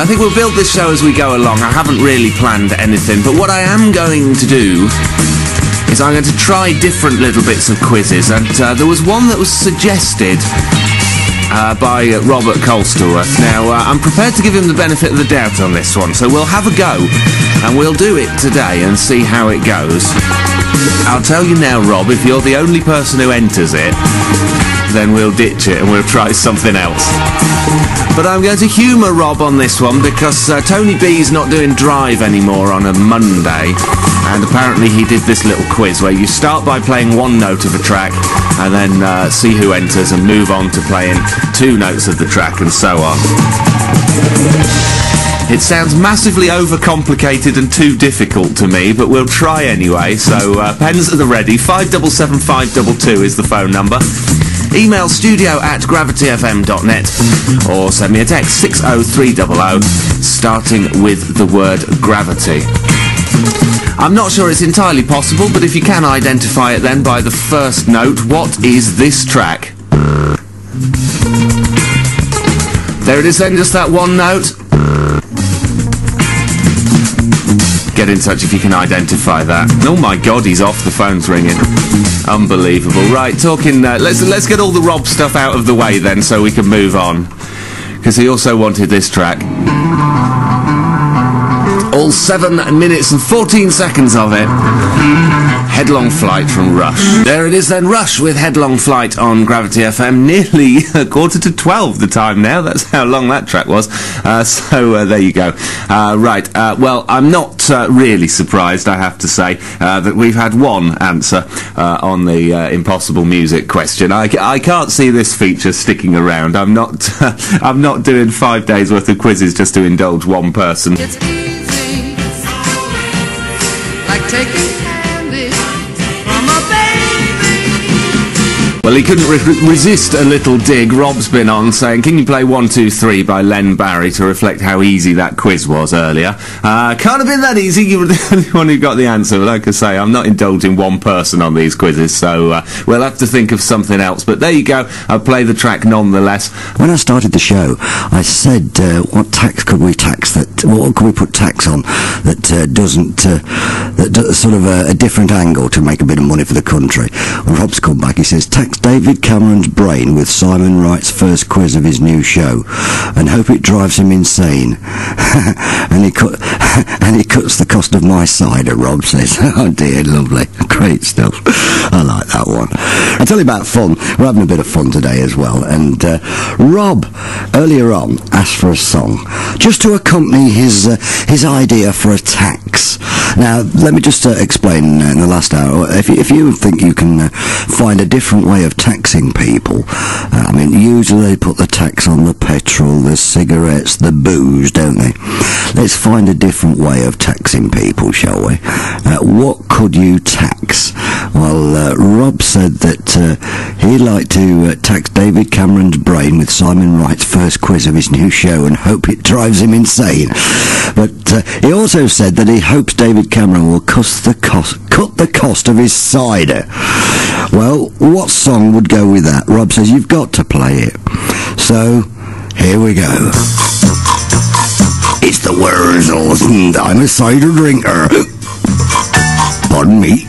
I think we'll build this show as we go along. I haven't really planned anything, but what I am going to do is I'm going to try different little bits of quizzes, and there was one that was suggested by Robert Colsterworth. Now, I'm prepared to give him the benefit of the doubt on this one, so we'll have a go, and we'll do it today and see how it goes. I'll tell you now, Rob, if you're the only person who enters it, then we'll ditch it and we'll try something else. But I'm going to humour Rob on this one because Tony B's not doing Drive anymore on a Monday, and apparently he did this little quiz where you start by playing one note of a track and then see who enters and move on to playing two notes of the track and so on. It sounds massively overcomplicated and too difficult to me, but we'll try anyway, so pens at the ready. 577-522 is the phone number. Email studio@gravityfm.net or send me a text 60300 starting with the word gravity. I'm not sure it's entirely possible, but if you can identify it then by the first note, what is this track? There it is then, just that one note. Get in touch if you can identify that. Oh my God, he's off. The phone's ringing. Unbelievable. Right, talking. Let's get all the Rob stuff out of the way then, so we can move on. Because he also wanted this track. All 7 minutes and 14 seconds of it. Headlong Flight from Rush. There it is then, Rush with Headlong Flight on Gravity FM. Nearly 11:45 the time now. That's how long that track was. So there you go. Right, well, I'm not really surprised, I have to say, that we've had one answer on the impossible music question. I can't see this feature sticking around. I'm not I'm not doing 5 days worth of quizzes just to indulge one person. It's easy, like taking candy from a baby. Well, he couldn't resist a little dig Rob's been on, saying, can you play 1, 2, 3 by Len Barry to reflect how easy that quiz was earlier? Can't have been that easy. You were the only one who got the answer. Like I say, I'm not indulging one person on these quizzes, so we'll have to think of something else. But there you go. I'll play the track nonetheless. When I started the show, I said, what tax could we tax that? What could we put tax on that doesn't sort of a different angle to make a bit of money for the country? When Rob's come back, he says, tax David Cameron's brain with Simon Wright's first quiz of his new show, and hope it drives him insane. and he cuts the cost of my cider, Rob says. Oh dear, lovely. Great stuff. I like that one. I'll tell you about fun. We're having a bit of fun today as well, and Rob, earlier on, asked for a song, just to accompany his idea for a tax. Now, let me just explain in the last hour, if you think you can find a different way of taxing people, I mean, usually they put the tax on the petrol, the cigarettes, the booze, don't they? Let's find a different way of taxing people, shall we? What could you tax? Well, Rob said that he'd like to tax David Cameron's brain with Simon Wright's first quiz of his new show and hope it drives him insane. But he also said that he hopes David Cameron will cut the cost of his cider. Well, what song would go with that? Rob says you've got to play it. So, here we go. It's the Wurzels, and I'm a cider drinker. Pardon me.